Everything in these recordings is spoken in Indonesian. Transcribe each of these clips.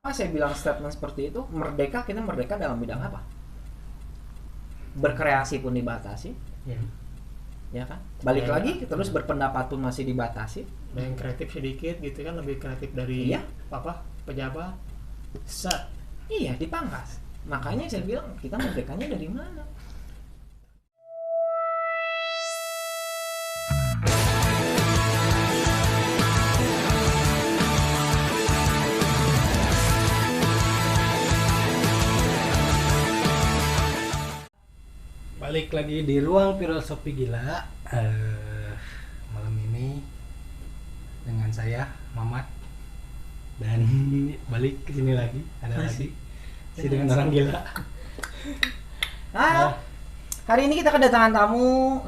Saya bilang statement seperti itu, merdeka, kita merdeka dalam bidang apa? Berkreasi pun dibatasi, ya kan? Balik lagi, terus berpendapat pun masih dibatasi. Yang kreatif sedikit gitu kan, lebih kreatif dari pejabat. Iya, dipangkas. Makanya saya bilang kita merdekanya dari mana? Balik lagi di ruang filosofi gila. Malam ini dengan saya Mamat, dan balik ke sini lagi ada lagi si dengan orang gila. Hari ini kita kedatangan tamu,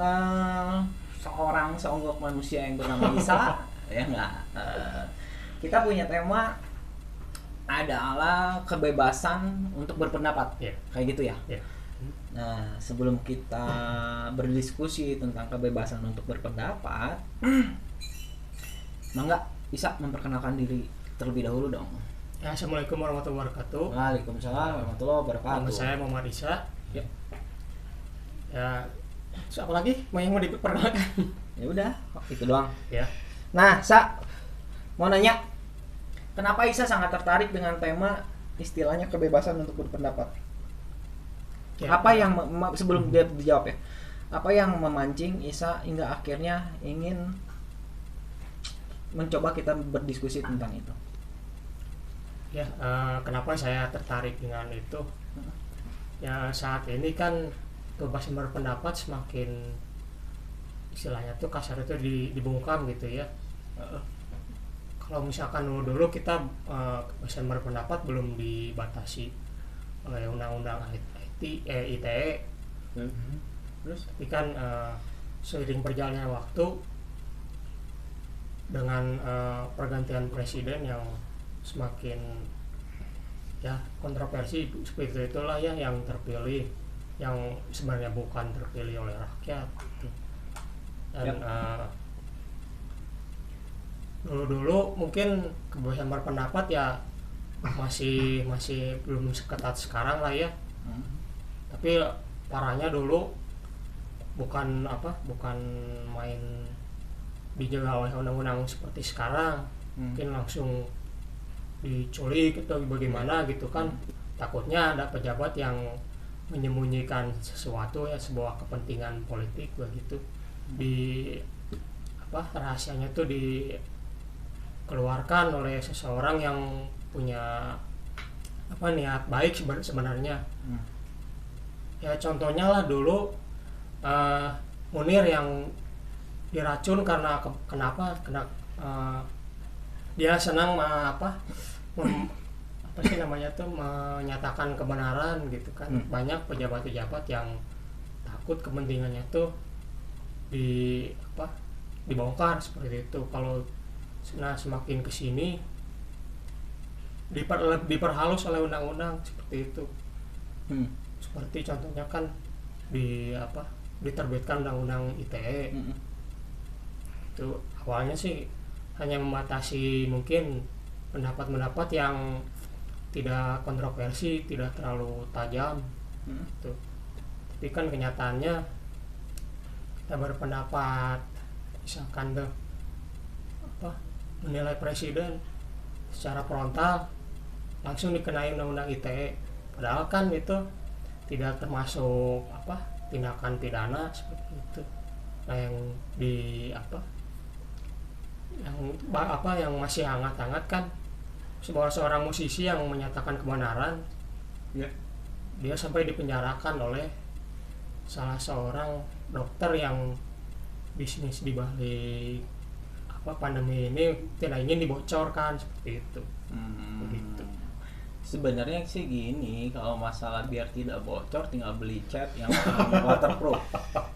seorang seonggok manusia yang bernama Isa. Ya enggak. Kita punya tema adalah kebebasan untuk berpendapat, kayak gitu ya. Nah, sebelum kita berdiskusi tentang kebebasan untuk berpendapat, Mangga bisa memperkenalkan diri terlebih dahulu dong. Ya, Assalamualaikum warahmatullahi wabarakatuh. Waalaikumsalam warahmatullahi wabarakatuh. Nama saya Muhammad Isa. Ya, apa lagi mau diperkenalkan? Ya udah, itu doang. Ya. Nah, Sa, mau nanya, kenapa Isa sangat tertarik dengan tema istilahnya kebebasan untuk berpendapat? Ya. Apa yang sebelum dia dijawab ya, apa yang memancing Isa hingga akhirnya ingin mencoba kita berdiskusi tentang itu? Ya, kenapa saya tertarik dengan itu? Ya, saat ini kan kebebasan berpendapat semakin istilahnya tuh kasar itu dibungkam gitu ya. Kalau misalkan dulu kita kebebasan berpendapat belum dibatasi oleh undang-undang ITE. Terus tapi kan seiring berjalannya waktu dengan pergantian presiden yang semakin ya kontroversi seperti itulah ya, yang terpilih yang sebenarnya bukan terpilih oleh rakyat gitu. Dan dulu mungkin kebebasan berpendapat ya masih belum seketat sekarang lah ya. Tapi parahnya dulu bukan main dijaga oleh undang-undang seperti sekarang. Mungkin langsung diculik atau bagaimana gitu kan. Takutnya ada pejabat yang menyembunyikan sesuatu ya, sebuah kepentingan politik begitu. Rahasianya tuh dikeluarkan oleh seseorang yang punya niat baik sebenarnya. Ya contohnya lah dulu Munir yang diracun karena dia senang menyatakan kebenaran gitu kan. Banyak pejabat-pejabat yang takut kepentingannya tuh dibongkar seperti itu. Kalau semakin kesini diperhalus oleh undang-undang seperti itu. Seperti contohnya kan diterbitkan undang-undang ITE. Itu awalnya sih hanya membatasi mungkin pendapat-pendapat yang tidak kontroversi, tidak terlalu tajam. Gitu. Tapi kan kenyataannya kita berpendapat misalkan menilai presiden secara frontal langsung dikenai undang-undang ITE, padahal kan itu tidak termasuk tindakan pidana seperti itu. Nah, yang masih hangat-hangat kan seorang musisi yang menyatakan kebenaran, dia sampai dipenjarakan oleh salah seorang dokter yang bisnis di balik pandemi ini tidak ingin dibocorkan seperti itu. Begitu. Sebenarnya sih gini, kalau masalah biar tidak bocor tinggal beli cat yang waterproof,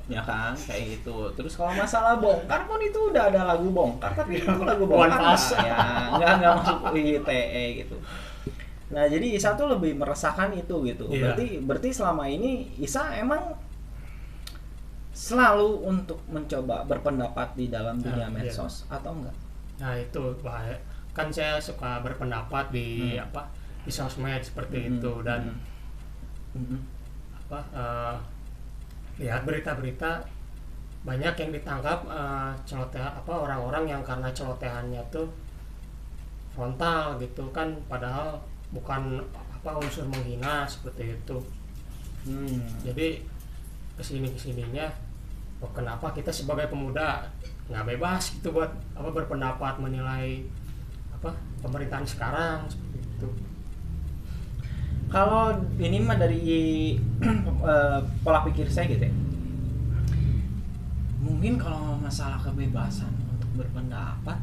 ya kan, kayak gitu. Terus kalau masalah bongkar pun itu udah ada lagu bongkar, tapi itu lagu bongkar nggak masuk ITE gitu. Nah jadi Isa tuh lebih meresahkan itu gitu. Berarti selama ini Isa emang selalu untuk mencoba berpendapat di dalam dunia medsos atau enggak? Nah itu bahaya. Kan saya suka berpendapat di di sosmed seperti itu. Dan lihat berita-berita banyak yang ditangkap celoteh orang-orang yang karena celotehannya tuh frontal gitu kan, padahal bukan unsur menghina seperti itu. Jadi kesininya kenapa kita sebagai pemuda nggak bebas gitu buat berpendapat menilai pemerintahan sekarang seperti itu. Kalau ini mah dari pola pikir saya gitu ya. Mungkin kalau masalah kebebasan untuk berpendapat,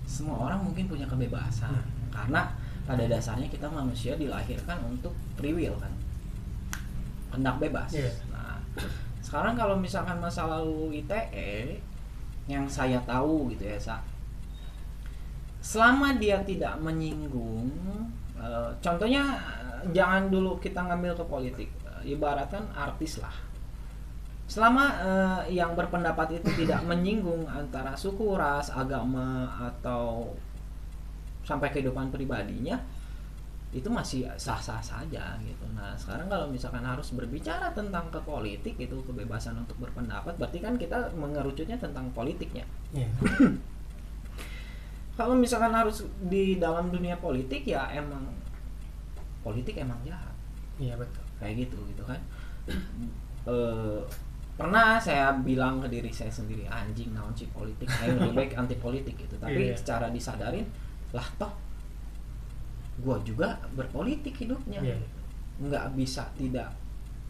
semua orang mungkin punya kebebasan. Karena pada dasarnya kita manusia dilahirkan untuk free will kan. Kehendak bebas. Nah, sekarang kalau misalkan masa lalu ITE yang saya tahu gitu ya, selama dia tidak menyinggung, contohnya jangan dulu kita ngambil ke politik, ibaratkan artis lah. Selama yang berpendapat itu tidak menyinggung antara suku, ras, agama, atau sampai kehidupan pribadinya, itu masih sah-sah saja gitu. Nah sekarang kalau misalkan harus berbicara tentang ke politik, itu kebebasan untuk berpendapat, berarti kan kita mengerucutnya tentang politiknya. Kalau misalkan harus di dalam dunia politik, ya emang politik emang jahat. Iya betul. Kayak gitu kan. Pernah saya bilang ke diri saya sendiri, anjing naon si politik, saya lebih baik anti politik gitu. Tapi secara disadarin, lah toh gua juga berpolitik hidupnya. Nggak bisa tidak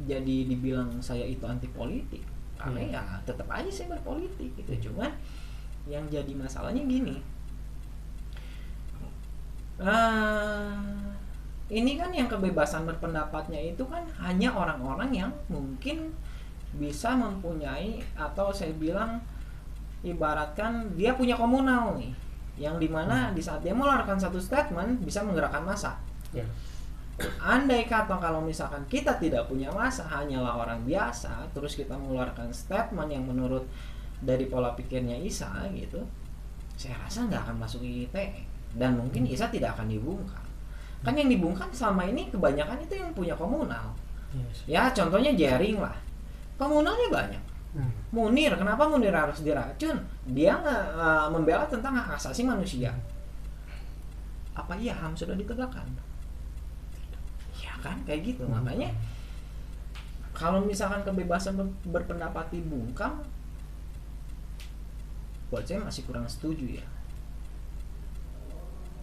jadi dibilang saya itu anti politik. Karena ya tetap aja saya berpolitik gitu. Cuman yang jadi masalahnya gini. Ini kan yang kebebasan berpendapatnya itu kan hanya orang-orang yang mungkin bisa mempunyai, atau saya bilang ibaratkan dia punya komunal nih, yang dimana di saat dia mengeluarkan satu statement bisa menggerakkan massa. Andai kata kalau misalkan kita tidak punya massa, hanyalah orang biasa, terus kita mengeluarkan statement yang menurut dari pola pikirnya Isa gitu, saya rasa nggak akan masuk ITE, dan mungkin Isa tidak akan dibungkam. Kan yang dibungkam selama ini kebanyakan itu yang punya komunal. Ya contohnya Jering lah, komunalnya banyak. Munir, kenapa Munir harus diracun? Dia nggak membela tentang hak asasi manusia. Apa iya HAM sudah ditegakkan? Ya kan kayak gitu. Makanya kalau misalkan kebebasan berpendapat dibungkam, buat saya masih kurang setuju ya.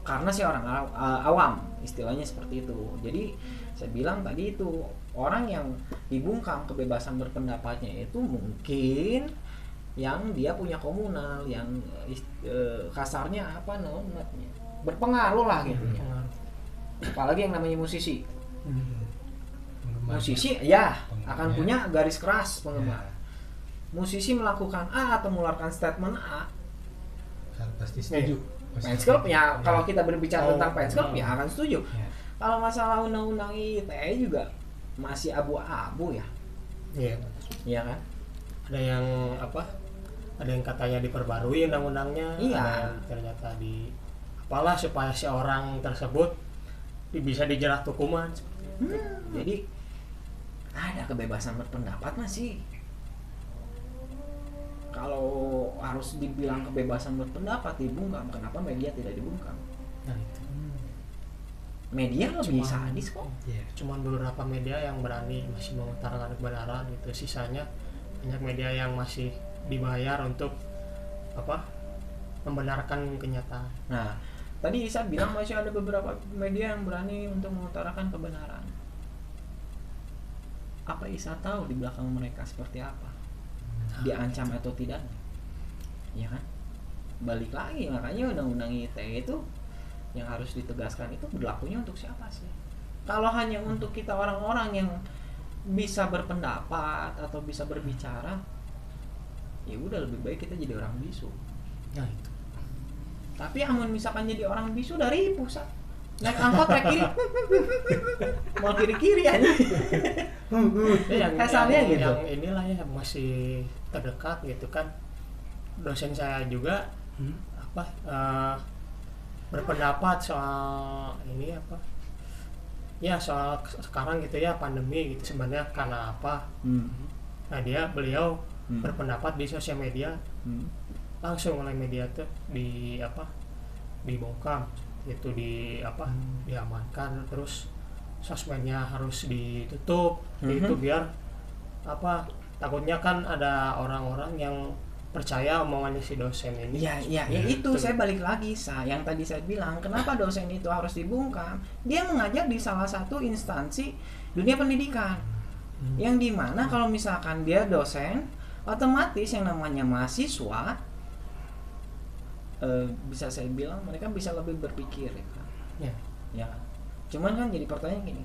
Karena sih orang awam, istilahnya seperti itu. Jadi saya bilang tadi itu, orang yang dibungkam kebebasan berpendapatnya itu mungkin yang dia punya komunal, yang kasarnya berpengaruh lah gitu ya. Apalagi yang namanya musisi. Musisi ya akan punya garis keras penggemar. Musisi melakukan A atau mengeluarkan statement A, pasti setuju. Fans club ya, kalau kita berbicara tentang fans club ya akan setuju. Kalau masalah undang-undang ITE juga masih abu-abu ya. Iya kan? Ada yang ada yang katanya diperbarui undang-undangnya, ada yang ternyata apalah supaya si orang tersebut bisa dijerat hukuman. Jadi ada kebebasan berpendapat masih. Kalau harus dibilang kebebasan berpendapat dibungkam, kenapa media tidak dibungkam? Media lebih sadis kok. Cuman beberapa media yang berani masih mengutarakan kebenaran gitu. Sisanya banyak media yang masih dibayar untuk membenarkan kenyataan. Nah, tadi Isa bilang masih ada beberapa media yang berani untuk mengutarakan kebenaran. Apa Isa tahu di belakang mereka seperti apa? Diancam atau tidak? Ya kan? Balik lagi, makanya undang-undang ITE itu yang harus ditegaskan itu berlakunya untuk siapa sih? Kalau hanya untuk kita orang-orang yang bisa berpendapat atau bisa berbicara, ya udah lebih baik kita jadi orang bisu. Nah itu. Tapi amun misalkan jadi orang bisu dari pusat, naik angkot naik kiri, mau kiri aja. yang gitu. Yang inilah ya masih terdekat gitu kan. Dosen saya juga berpendapat soal ini ya soal sekarang gitu ya pandemi gitu sebenarnya karena apa. Nah beliau berpendapat di sosial media langsung oleh media tuh dibongkar itu diamankan, terus sosmednya harus ditutup itu biar takutnya kan ada orang-orang yang percaya omongannya si dosen ini. Ya itu saya balik lagi yang tadi saya bilang, kenapa dosen itu harus dibungkam? Dia mengajar di salah satu instansi dunia pendidikan, yang dimana kalau misalkan dia dosen, otomatis yang namanya mahasiswa bisa saya bilang mereka bisa lebih berpikir ya kan? Ya. Cuman kan jadi pertanyaan gini,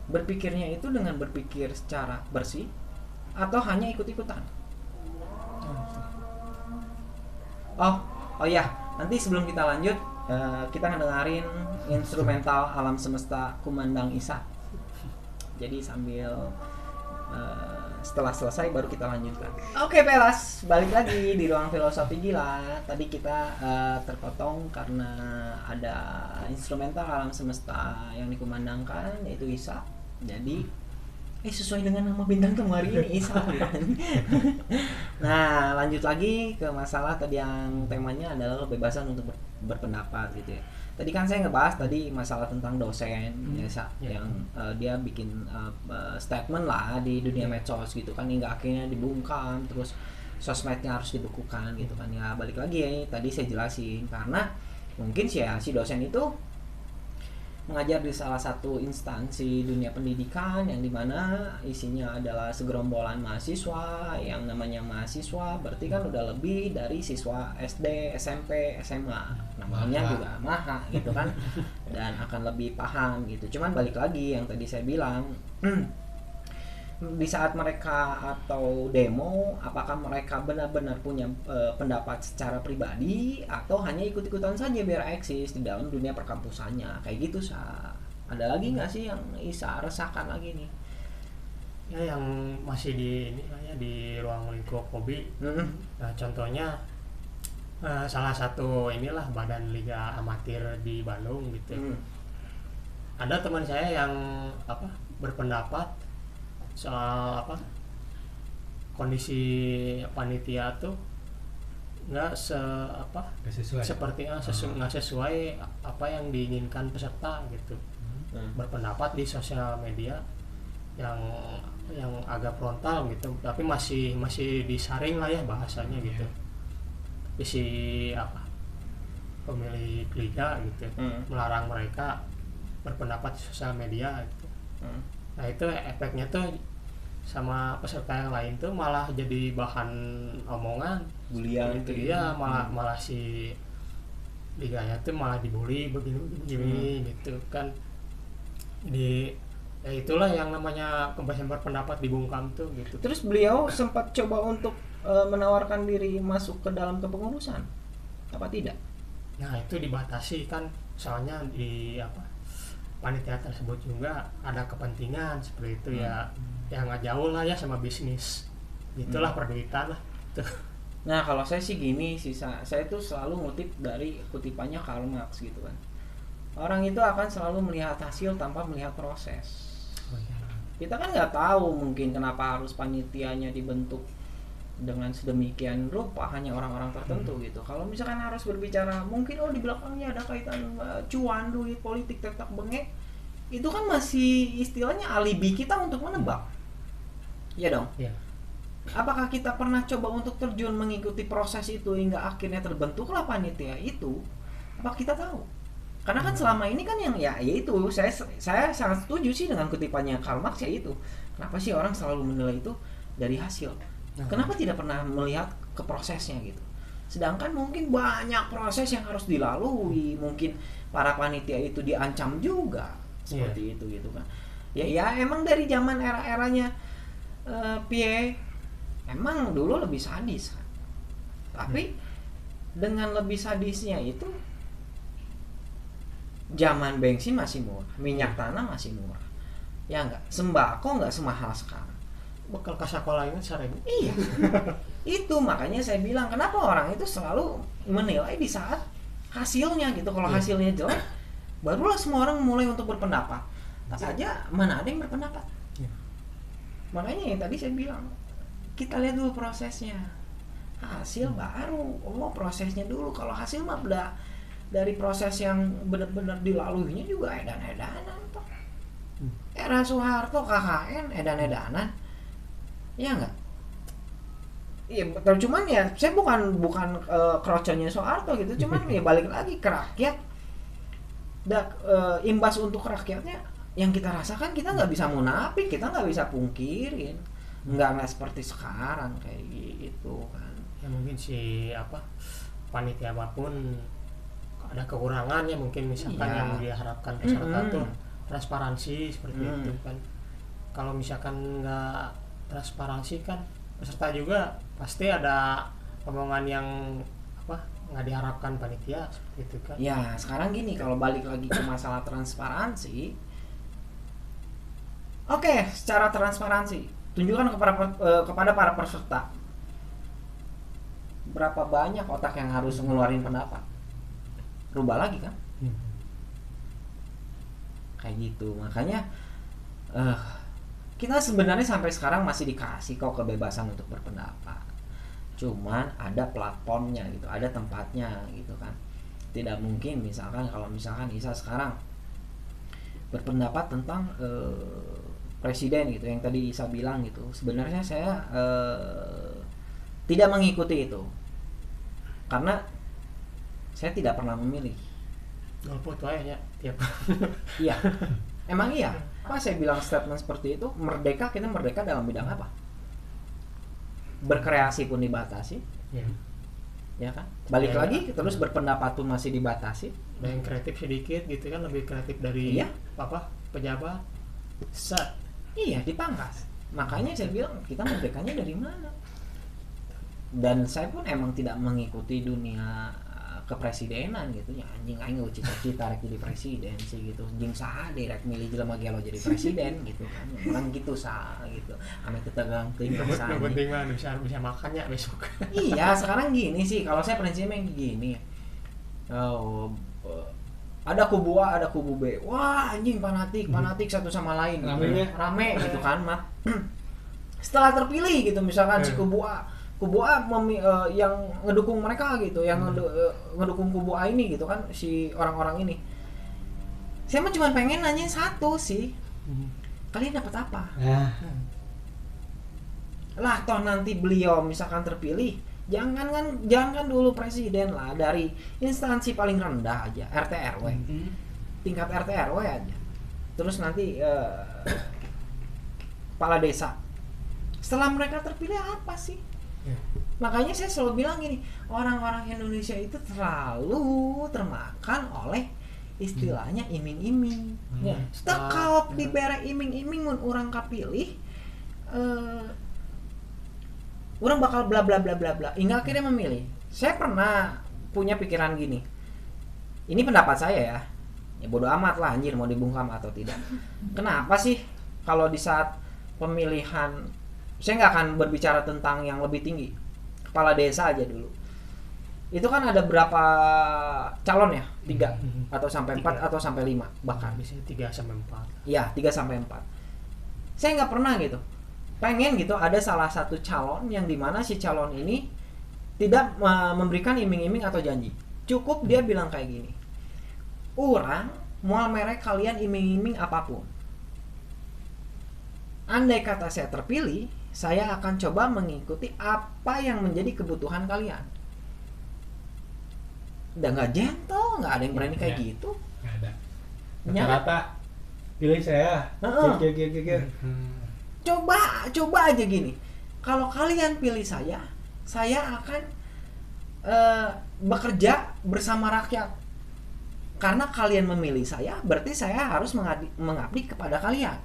berpikirnya itu dengan berpikir secara bersih atau hanya ikut-ikutan? Oh ya, nanti sebelum kita lanjut kita ngedengerin instrumental Alam Semesta Kumandang Isa. Jadi sambil setelah selesai baru kita lanjutkan. Oke Pelas, balik lagi di Ruang Filosofi Gila. Tadi kita terpotong karena ada instrumental Alam Semesta yang dikumandangkan yaitu Isa. Jadi sesuai dengan nama bintang tamu hari ini Isa. Nah, lanjut lagi ke masalah tadi yang temanya adalah kebebasan untuk berpendapat gitu ya. Tadi kan saya ngebahas tadi masalah tentang dosen yang dia bikin statement lah di dunia medsos gitu kan, hingga akhirnya dibungkam, terus sosmednya harus dibekukan gitu kan. Ya balik lagi ya, tadi saya jelasin karena mungkin si dosen itu mengajar di salah satu instansi dunia pendidikan yang dimana isinya adalah segerombolan mahasiswa. Yang namanya mahasiswa berarti kan udah lebih dari siswa SD, SMP, SMA, namanya juga maha gitu kan, dan akan lebih paham gitu. Cuman balik lagi yang tadi saya bilang, di saat mereka atau demo, apakah mereka benar-benar punya pendapat secara pribadi atau hanya ikut-ikutan saja biar eksis di dalam dunia perkampusannya, kayak gitu. Ada lagi nggak sih yang Isa resahkan lagi nih? Ya yang masih di ruang lingkup hobi. Nah contohnya salah satu badan liga amatir di Bandung gitu. Ada teman saya yang berpendapat soal kondisi panitia tuh nggak sesuai apa yang diinginkan peserta gitu. Berpendapat di sosial media yang agak frontal gitu, tapi masih disaring lah ya bahasanya gitu. Si pemilik liga gitu melarang mereka berpendapat di sosial media gitu. Nah itu efeknya tuh sama peserta yang lain tuh malah jadi bahan omongan, bulian gitu ya, malah si liganya tuh malah dibully begini gitu kan. Jadi ya itulah yang namanya kebebasan berpendapat dibungkam tuh gitu. Terus beliau sempat coba untuk menawarkan diri masuk ke dalam kepengurusan, apa tidak? Nah itu dibatasi kan, soalnya di panitia tersebut juga ada kepentingan seperti itu ya nggak jauh lah ya sama bisnis, itulah perduitan lah tuh. Nah kalau saya sih gini sih, saya tuh selalu ngutip dari kutipannya Karl Marx gitu kan, orang itu akan selalu melihat hasil tanpa melihat proses. Kita kan nggak tahu mungkin kenapa harus panitianya dibentuk dengan sedemikian rupa hanya orang-orang tertentu gitu. Kalau misalkan harus berbicara mungkin di belakangnya ada kaitan cuan, duit, politik, tetak bengek, itu kan masih istilahnya alibi kita untuk menebak. Iya dong. Ya. Apakah kita pernah coba untuk terjun mengikuti proses itu hingga akhirnya terbentuklah panitia itu? Apa kita tahu? Karena kan selama ini kan yang itu saya sangat setuju sih dengan kutipannya Karl Marx ya itu. Kenapa sih orang selalu menilai itu dari hasil? Kenapa tidak pernah melihat ke prosesnya gitu? Sedangkan mungkin banyak proses yang harus dilalui, mungkin para panitia itu diancam juga seperti itu gitu kan. Ya emang dari zaman era-eranya Pie emang dulu lebih sadis kan. Tapi dengan lebih sadisnya itu zaman bensin masih murah, minyak tanah masih murah. Ya enggak, sembako enggak semahal sekarang. Bekal ke sekolah ini 1.000. Iya. Itu makanya saya bilang kenapa orang itu selalu menilai di saat hasilnya gitu. Kalau hasilnya jelek, barulah semua orang mulai untuk berpendapat. saja mana ada yang berpendapat. Makanya yang tadi saya bilang, kita lihat dulu prosesnya, hasil baru. Prosesnya dulu. Kalau hasil mah udah dari proses yang benar-benar dilaluinya juga edan-edanan toh. Era Soeharto KKN edan-edanan, ya nggak? Iya betul, cuman ya saya bukan kroconya Soeharto gitu, cuman ya balik lagi ke rakyat. Imbas untuk rakyatnya yang kita rasakan, kita nggak bisa munafik, kita nggak bisa pungkirin, nggak seperti sekarang kayak gitu kan. Ya mungkin si panitia apapun ada kekurangannya, mungkin misalkan yang diharapkan peserta tuh transparansi seperti itu kan. Kalau misalkan nggak transparansi kan, peserta juga pasti ada omongan yang nggak diharapkan panitia seperti itu kan. Ya sekarang gini, kalau balik lagi ke masalah transparansi, oke, secara transparansi tunjukkan kepada para peserta berapa banyak otak yang harus ngeluarin pendapat, rubah lagi kan. Kayak gitu. Makanya kita sebenarnya sampai sekarang masih dikasih kok kebebasan untuk berpendapat, cuman ada platformnya gitu, ada tempatnya gitu kan. Tidak mungkin kalau misalkan Isa sekarang berpendapat tentang presiden gitu, yang tadi Isa bilang gitu, sebenarnya saya tidak mengikuti itu karena saya tidak pernah memilih. Golput ya tiap. Iya, emang iya. Apa saya bilang statement seperti itu? Merdeka, kita merdeka dalam bidang apa? Berkreasi pun dibatasi, ya kan? Balik lagi, terus berpendapat pun masih dibatasi. Dan yang kreatif sedikit gitu kan, lebih kreatif dari pejabat. Iya, dipangkas. Makanya saya bilang, kita merdekanya dari mana? Dan saya pun emang tidak mengikuti dunia kepresidenan gitu ya. Anjing aing cita-cita rek jadi presiden sih gitu. Anjing saha deh rek milih jelema gelo jadi presiden gitu kan. Orang gitu gitu. Ame teu tegang teuing pisan. Yang penting mah bisa makannya besok. Iya, sekarang gini sih, kalau saya prinsipnya gini. Ada kubu A, ada kubu B. Wah, anjing fanatik satu sama lain. Rame gitu kan, Mat. Setelah terpilih gitu misalkan si kubu A yang ngedukung mereka gitu, yang ngedukung kubu A ini gitu kan, si orang-orang ini. Saya mah cuma pengen nanya satu sih, kalian dapat apa? Lah toh nanti beliau misalkan terpilih, jangan dulu presiden lah, dari instansi paling rendah aja, RT RW, tingkat RT RW aja, terus nanti kepala desa. Setelah mereka terpilih apa sih? Makanya saya selalu bilang gini, orang-orang Indonesia itu terlalu termakan oleh istilahnya iming-iming. Kalau dibere iming-iming mun orang kapilih, orang bakal bla bla bla bla bla. Hingga akhirnya memilih. Saya pernah punya pikiran gini. Ini pendapat saya ya. Ya bodo amat lah anjir mau dibungkam atau tidak. Kenapa sih kalau di saat pemilihan, saya nggak akan berbicara tentang yang lebih tinggi, kepala desa aja dulu. Itu kan ada berapa calon ya? 3 atau sampai 4 atau sampai 5 bahkan. Biasanya 3 sampai 4. Iya, 3 sampai 4. Saya nggak pernah gitu. Pengen gitu ada salah satu calon yang dimana si calon ini tidak memberikan iming-iming atau janji. Cukup dia bilang kayak gini. Orang mau merek kalian iming-iming apapun. Andai kata saya terpilih, saya akan coba mengikuti apa yang menjadi kebutuhan kalian. Udah gak gentle, gak ada yang berani kayak gitu. Gak ada. Rata-rata pilih saya. Coba aja gini. Kalau kalian pilih saya akan bekerja bersama rakyat. Karena kalian memilih saya, berarti saya harus mengabdi kepada kalian.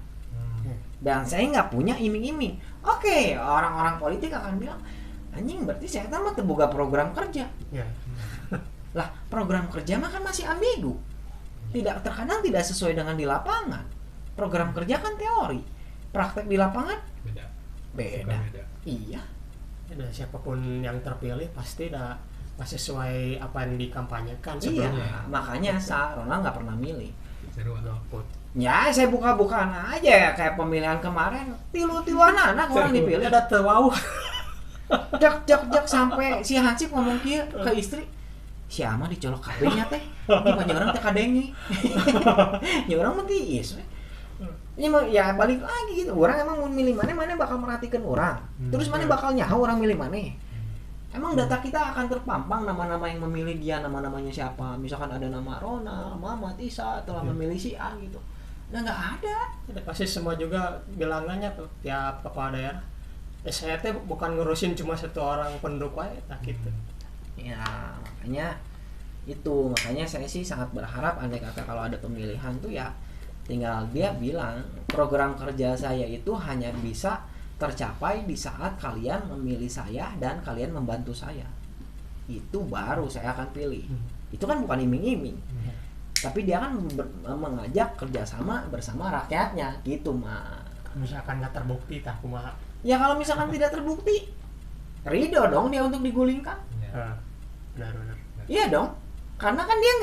Dan saya nggak punya iming-iming. Oke, orang-orang politik akan bilang, anjing berarti saya kan mah terbuka program kerja. Lah, program kerja mah kan masih ambigu. Terkadang tidak sesuai dengan di lapangan. Program kerja kan teori, praktek di lapangan beda. Iya. Dan siapapun yang terpilih pasti sesuai apa yang dikampanyekan sebelumnya. Iya, makanya Ronald nggak pernah milih. Golput. Ya, saya buka-bukaan aja ya kayak pemilihan kemarin, tilu-tiluan anak orang dipilih. Ada terwau. Jak sampai si Hansip ngomong kieu ke istri. Si Ama dicolok kabehnya teh. Di banyak orang teh kadenge. Ya orang mah tiis we. Ya balik lagi gitu. Orang emang mau milih mana bakal merhatikan orang. Terus mana bakal nyaho orang milih mana. Emang data kita akan terpampang nama-nama yang memilih dia, nama-namanya siapa. Misalkan ada nama Ronald, Mamat, Isa telah memilih si A gitu. Nah nggak ada. Pasti semua juga bilangannya tuh tiap kepala daerah. Saya teh bukan ngurusin cuma satu orang penduduk wae, tak gitu. Ya makanya saya sih sangat berharap andai kata kalau ada pemilihan tuh ya tinggal dia bilang program kerja saya itu hanya bisa tercapai di saat kalian memilih saya dan kalian membantu saya. Itu baru saya akan pilih. Itu kan bukan iming-iming. Tapi dia kan mengajak kerjasama bersama rakyatnya gitu mah. Misalkan nggak terbukti tak kumaha. Ya kalau misalkan tidak terbukti, ridho dong dia untuk digulingkan. Benar. Iya dong. Karena kan dia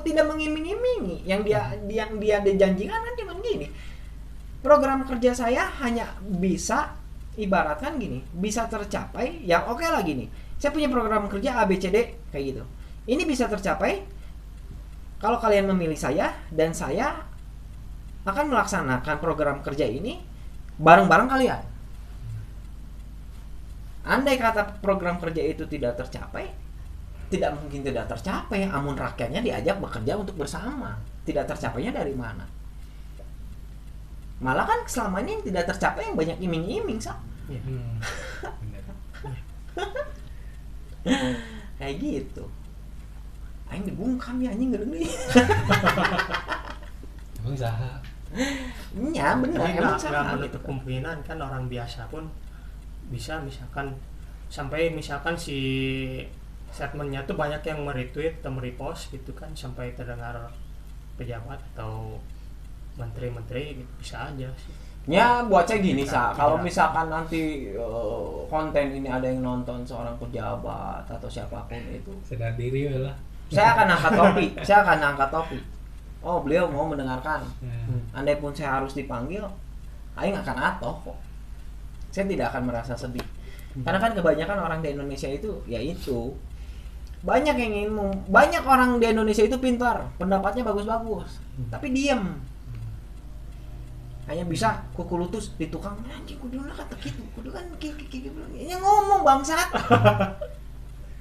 tidak mengiming-imingi. Yang dia dijanjikan kan cuma gini. Program kerja saya hanya bisa ibaratkan gini, bisa tercapai yang oke lah gini. Saya punya program kerja ABCD kayak gitu. Ini bisa tercapai kalau kalian memilih saya dan saya akan melaksanakan program kerja ini bareng-bareng kalian. Andai kata program kerja itu tidak tercapai, tidak mungkin tidak tercapai. Amun rakyatnya diajak bekerja untuk bersama. Tidak tercapainya dari mana? Malah kan selama ini yang tidak tercapai yang banyak iming-iming sah. Kayak gitu. Aing dibungkam ya anjing geuning. Emang saha? Iya bener emang Nggak salah menutup gitu. kemungkinan kan orang biasa pun bisa misalkan sampai misalkan si statementnya tuh banyak yang meretweet atau merepost gitu kan sampai terdengar pejabat atau menteri-menteri gitu, bisa aja sih. Ya buat saya gini Tidak. kalau misalkan nanti konten ini ada yang nonton seorang pejabat atau siapapun itu, Sadar diri we lah. saya akan angkat topi. Oh beliau mau mendengarkan. Andai pun saya harus dipanggil, aing akan atoh kok. Saya tidak akan merasa sedih. Karena kan kebanyakan orang di Indonesia itu yaitu banyak orang di Indonesia itu pintar, pendapatnya bagus-bagus, tapi diam. Hanya bisa kuku lutus di tukang, anjing kudu kata gitu, kudu kan ya ngomong bangsat.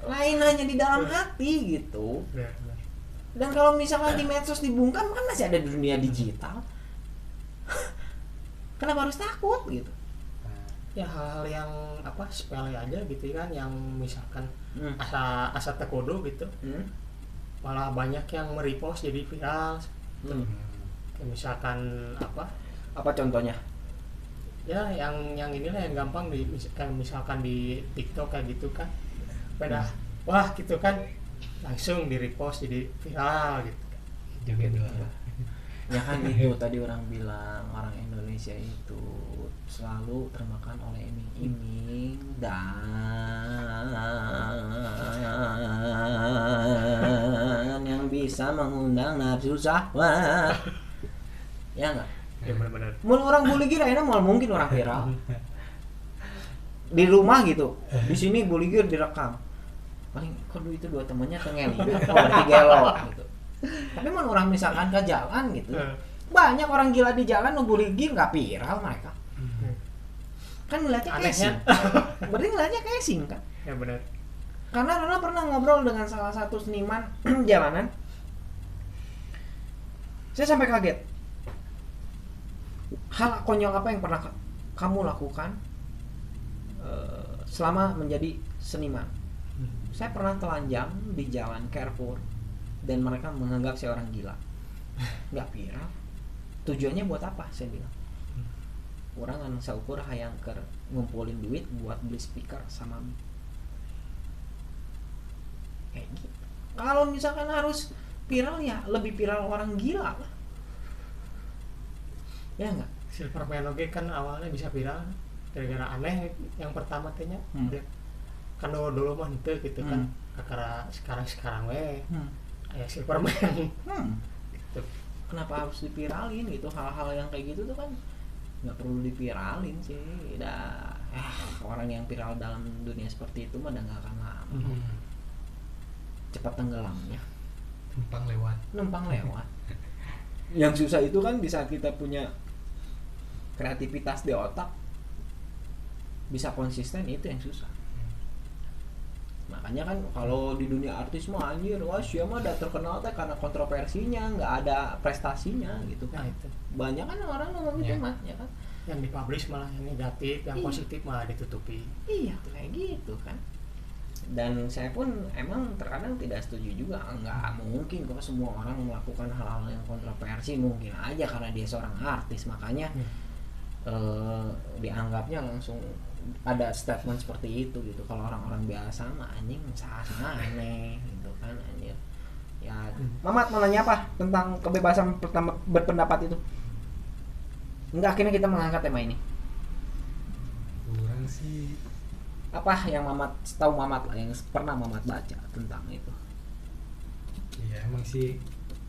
Lain hanya di dalam hati gitu. Benar. Dan kalau misalkan di medsos dibungkam kan masih ada di dunia digital. Kenapa harus takut gitu? Ya hal-hal yang sepele aja gitu kan, yang misalkan asa tekudu gitu, malah banyak yang merepost jadi viral. Kayak misalkan Apa contohnya? ya yang inilah yang gampang kayak misalkan di TikTok kayak gitu kan, pada wah gitu kan langsung di repost jadi viral gitu. Joget doang. Ya kan itu tadi orang bilang orang Indonesia itu selalu termakan oleh iming-iming dan yang bisa mengundang nafsu syahwat. Ya enggak? Ya benar-benar. Mun orang bully gira enak mal mungkin orang viral. Di rumah gitu. Di sini bully gira direkam. Paling kudu itu dua temannya tengen. Oh, berarti gelo gitu. Tapi mun orang misalkan ke jalan gitu. Banyak orang gila di jalan nu bully gira enggak viral mereka. Kan ngeliatnya casing. Berarti ngeliatnya casing kan. Ya benar. Karena Rona pernah ngobrol dengan salah satu seniman jalanan. Saya sampai kaget. Hal konyol apa yang pernah kamu lakukan selama menjadi seniman? Saya pernah telanjang di jalan Carrefour dan mereka menganggap saya orang gila. Nggak viral. Tujuannya buat apa? Saya bilang. Orang kan saukur hayang keur ngumpulin duit buat beli speaker sama mic. Kayak gitu. Kalau misalkan harus viral ya lebih viral orang gila lah. Ya enggak? Silverman oke kan awalnya bisa viral gara-gara aneh yang pertama tehnya. Kan dulu mah henteu gitu kan. Kakara sekarang we. Aya Silverman. Gitu. kenapa harus dipiralin gitu, hal-hal yang kayak gitu tuh kan nggak perlu dipiralin sih. Orang yang viral dalam dunia seperti itu mah udah nggak akan lama, cepat tenggelam ya, numpang lewat. Yang susah itu kan di saat kita punya kreativitas di otak bisa konsisten, itu yang susah. Makanya kan kalau di dunia artis mah anjir, wah siapa mah udah terkenal teh karena kontroversinya, nggak ada prestasinya gitu kan. Nah, itu. Banyak kan orang ngomong gitu mah, ya kan. Yang dipublish malah yang negatif, yang positif malah ditutupi. Iya, kayak gitu kan. Dan saya pun emang terkadang tidak setuju juga, nggak mungkin kok semua orang melakukan hal-hal yang kontroversi. Mungkin aja karena dia seorang artis, makanya dianggapnya langsung ada statement seperti itu gitu. Kalau orang-orang biasa mah anjing salah aneh gitu kan anjir. Ya, Mamat mau nanya apa tentang kebebasan berpendapat itu? Enggak, akhirnya kita mengangkat tema ini. Kurang sih. Apa yang Mamat tahu, Mamat lah yang pernah Mamat baca tentang itu? Iya emang sih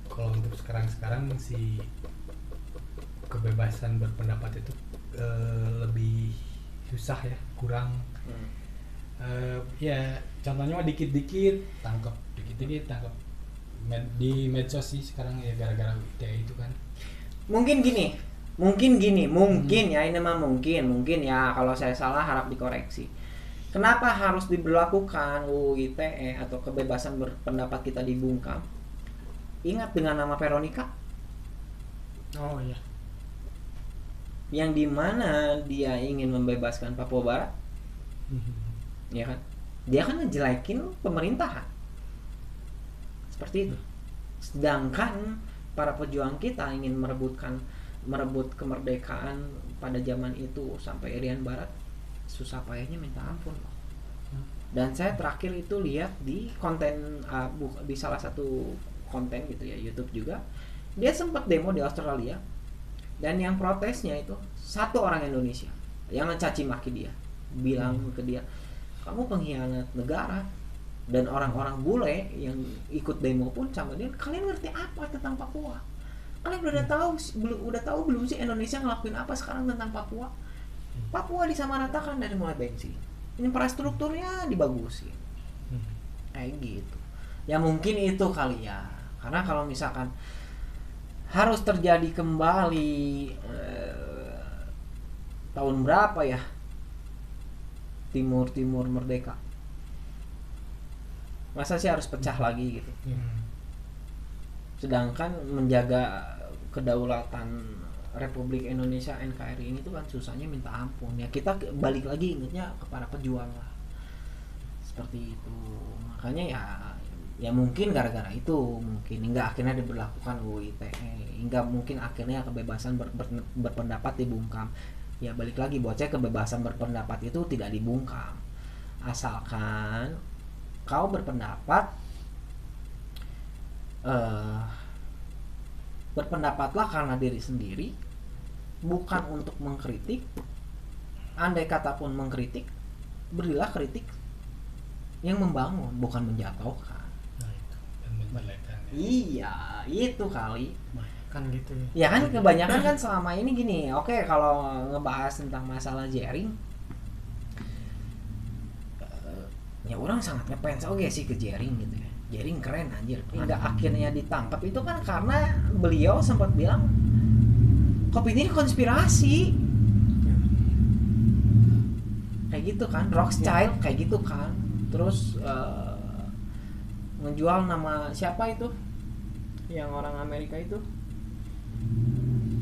kalau untuk sekarang sih kebebasan berpendapat itu lebih susah ya, kurang. Ya contohnya mah dikit-dikit tangkap di medsos sih sekarang ya, gara-gara ITE itu kan. Mungkin gini ya, ini mah mungkin ya, kalau saya salah harap dikoreksi. Kenapa harus diberlakukan UU ITE atau kebebasan berpendapat kita dibungkam? Ingat dengan nama Veronica? Oh iya. Yang dimana dia ingin membebaskan Papua Barat, ya kan? Dia kan ngejelekin pemerintahan, seperti itu. Sedangkan para pejuang kita ingin merebut kemerdekaan pada zaman itu sampai Irian Barat, susah payahnya minta ampun loh. Dan saya terakhir itu lihat di konten di salah satu konten gitu ya, YouTube juga, dia sempat demo di Australia. Dan yang protesnya itu satu orang Indonesia yang mencaci maki dia, bilang ke dia, kamu pengkhianat negara. Dan orang-orang bule yang ikut demo pun sama dia, kalian ngerti apa tentang Papua? Kalian udah tahu belum sih Indonesia ngelakuin apa sekarang tentang Papua? Papua disamaratakan dari mulai bensin, infrastrukturnya dibagusin, kayak gitu. Ya mungkin itu kali ya, karena kalau misalkan harus terjadi kembali tahun berapa ya, Timur merdeka, masa sih harus pecah lagi gitu. Sedangkan menjaga kedaulatan Republik Indonesia NKRI ini tuh kan susahnya minta ampun ya. Kita balik lagi ingetnya kepada pejuang lah, seperti itu. Makanya ya mungkin gara-gara itu mungkin hingga akhirnya diberlakukan UU ITE, hingga mungkin akhirnya kebebasan berpendapat dibungkam. Ya balik lagi buat saya, kebebasan berpendapat itu tidak dibungkam, asalkan kau berpendapat, berpendapatlah karena diri sendiri, bukan untuk mengkritik. Andai kata pun mengkritik, berilah kritik yang membangun, bukan menjatuhkan. Iya, itu kali. Kan gitu ya. Ya kan kebanyakan kan selama ini gini. Oke, kalau ngebahas tentang masalah jaring, ya orang sangat ngefans oke sih ke jaring gitu ya. Jaring keren anjir. Hingga akhirnya ditangkap itu kan karena beliau sempat bilang kopi ini konspirasi. Kayak gitu kan, Rothschild kayak gitu kan. Terus menjual nama siapa itu yang orang Amerika itu,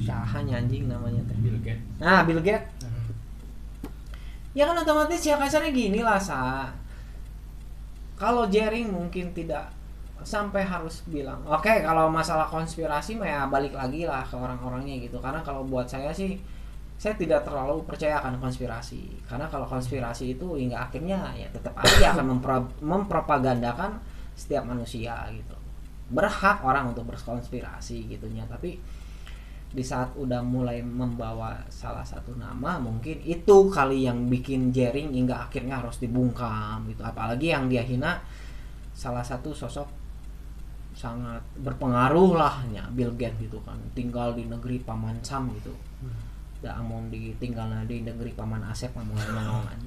Syahan anjing namanya teh, Bill Gates. Nah Bill Gates. Ya kan otomatis ya kasarnya gini lah kalau jaring mungkin tidak sampai harus bilang oke, kalau masalah konspirasi mah ya balik lagi lah ke orang-orangnya gitu. Karena kalau buat saya sih, saya tidak terlalu percaya akan konspirasi. Karena kalau konspirasi itu hingga akhirnya ya tetap aja akan mempropagandakan setiap manusia gitu. Berhak orang untuk berkonspirasi gitunya. Tapi di saat udah mulai membawa salah satu nama, mungkin itu kali yang bikin jaring hingga akhirnya harus dibungkam gitu. Apalagi yang dia hina salah satu sosok sangat berpengaruh lah nya Bill Gates gitu kan, tinggal di negeri paman Sam gitu. Da amun ditinggalna di negeri paman Asep mah moal naon.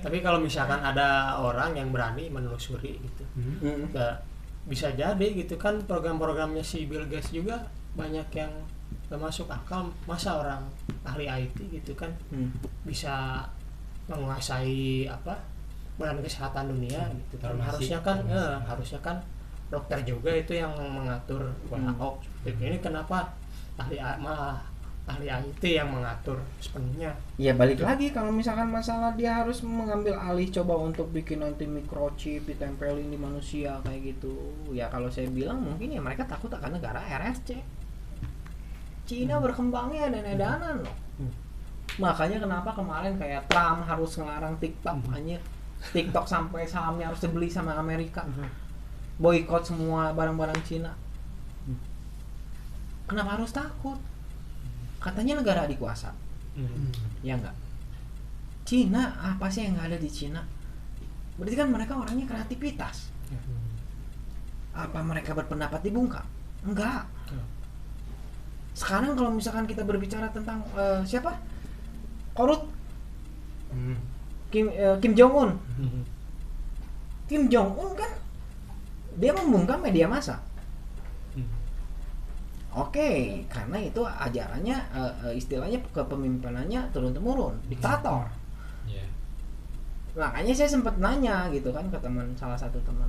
Tapi kalau misalkan ada orang yang berani menelusuri gitu, ya bisa jadi gitu kan, program-programnya si Bill Gates juga banyak yang gak masuk akal. Masa orang ahli IT gitu kan bisa menguasai badan kesehatan dunia gitu kan. Harusnya kan dokter juga itu yang mengatur WHO. Ini kenapa ahli IT yang mengatur sepenuhnya? Ya balik lagi, kalau misalkan masalah dia harus mengambil alih coba untuk bikin nanti microchip ditempelin di manusia kayak gitu. Ya kalau saya bilang mungkin ya mereka takut akan negara RSC. Cina berkembangnya dan edanan loh. Makanya kenapa kemarin kayak Trump harus ngelarang TikTok anjir. TikTok sampai sahamnya harus dibeli sama Amerika. Boikot semua barang-barang Cina. Kenapa harus takut? Katanya negara adik kuasa. Ya enggak? Cina, apa sih yang enggak ada di Cina? Berarti kan mereka orangnya kreativitas. Apa mereka berpendapat dibungkam? Enggak. Sekarang kalau misalkan kita berbicara tentang siapa? Korut. Kim Jong Un. Kim Jong Un kan dia membungkam media massa. Oke, karena itu ajarannya istilahnya kepemimpinannya turun-temurun, diktator. Yeah. Makanya saya sempat nanya gitu kan ke salah satu teman,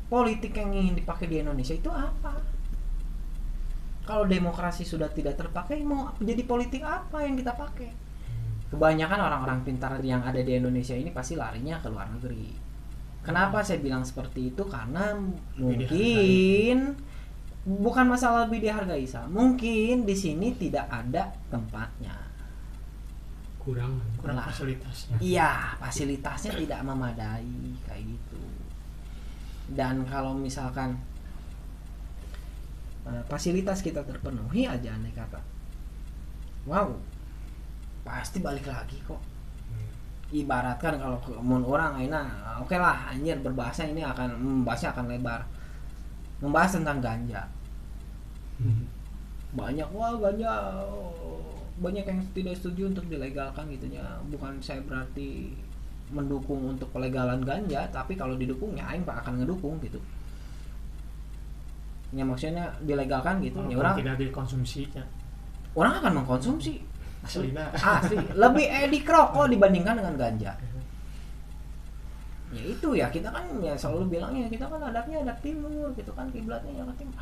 politik yang ingin dipakai di Indonesia itu apa? Kalau demokrasi sudah tidak terpakai, mau jadi politik apa yang kita pakai? Kebanyakan orang-orang pintar yang ada di Indonesia ini pasti larinya ke luar negeri. Kenapa saya bilang seperti itu? Karena mungkin bukan masalah lebih dihargai, mungkin di sini tidak ada tempatnya, kurang fasilitasnya. Iya, fasilitasnya tidak memadai kayak gitu. Dan kalau misalkan fasilitas kita terpenuhi aja, andai kata, wow, pasti balik lagi kok. Ibaratkan kalau orang aina, oke lah, anjir berbahasa ini akan membahasnya akan lebar. Membahas tentang ganja. Banyak ganja, banyak yang tidak setuju untuk dilegalkan gitunya. Bukan saya berarti mendukung untuk pelegalan ganja, tapi kalau didukungnya aing pak akan ngedukung gitu. Ya maksudnya dilegalkan gitu. Ya, orang tidak dikonsumsinya. Orang akan mengkonsumsi. Asli. Lebih edik rokok dibandingkan dengan ganja. Ya itu ya, kita kan ya selalu bilangnya kita kan adabnya adab timur gitu kan, kiblatnya ya ke timur.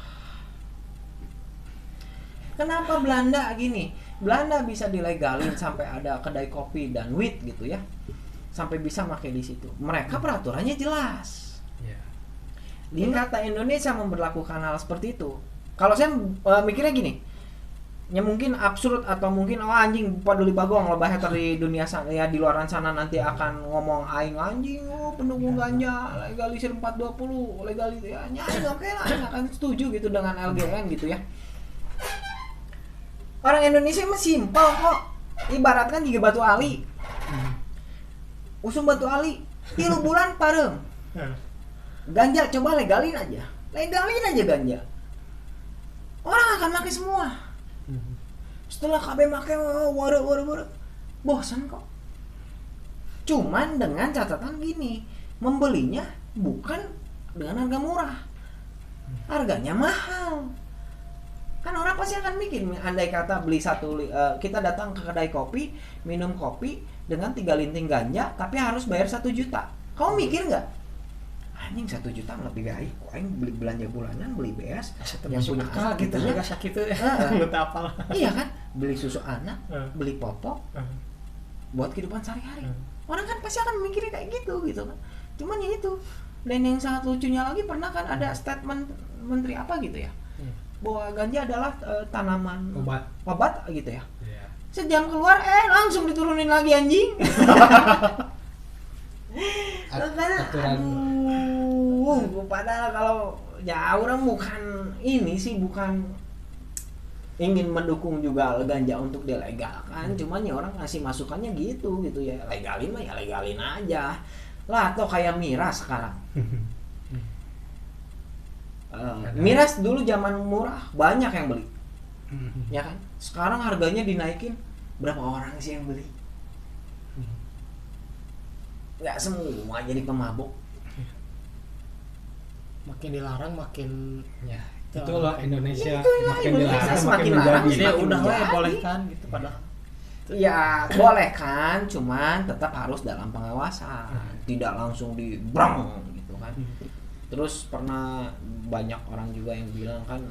Kenapa Belanda gini? Belanda bisa dilegalin sampai ada kedai kopi dan weed gitu ya, sampai bisa pakai di situ. Mereka peraturannya jelas. Di kata Indonesia memberlakukan hal seperti itu. Kalau saya mikirnya gini, ya mungkin absurd atau mungkin anjing paduli bagong lebah hater di dunia sana ya, di luaran sana nanti akan ngomong aing anjing pendukung ganja legalisir 420 legalis ya aing oke lah, aing akan setuju gitu dengan LGN gitu ya. Orang Indonesia mah simpel kok, ibaratkan juga Batu Ali. Usum Batu Ali 3 bulan parem. Ganja coba legalin aja ganja, orang akan pakai semua. Setelah KB make waduh bosan kok. Cuman dengan catatan gini, membelinya bukan dengan harga murah, harganya mahal. Kan orang pasti akan mikir, andai kata beli kita datang ke kedai kopi, minum kopi dengan 3 linting ganja tapi harus bayar 1 juta. Kamu mikir nggak? Anjing 1 juta lebih baik kok aing beli belanja bulanan, beli beas yang punya akal gitu ya. Agak sakit tuh ya. Apalah. Iya kan? Beli susu anak, beli popok buat kehidupan sehari-hari. Orang kan pasti akan mikirnya kayak gitu kan. Cuman ya itu. Dan yang sangat lucunya lagi, pernah kan ada statement menteri apa gitu ya, bahwa ganja adalah tanaman obat gitu ya. Sejam keluar langsung diturunin lagi anjing. Padahal kalau ya orang bukan ingin mendukung juga ganja untuk dilegalkan, cuman ya orang ngasih masukannya gitu ya, legalin mah ya legalin aja lah, atau kayak miras sekarang. Miras dulu zaman murah banyak yang beli, ya kan? Sekarang harganya dinaikin, berapa orang sih yang beli? Nggak semua jadi pemabuk. Makin dilarang makin Ya, itulah Indonesia Itulah makin Indonesia dilarang semakin makin larang, menjadi. jadi semakin udah lah ya menjadi. bolehkan gitu padahal. Ya boleh kan, cuman tetap harus dalam pengawasan, tidak langsung dibrang gitu kan. Terus pernah banyak orang juga yang bilang kan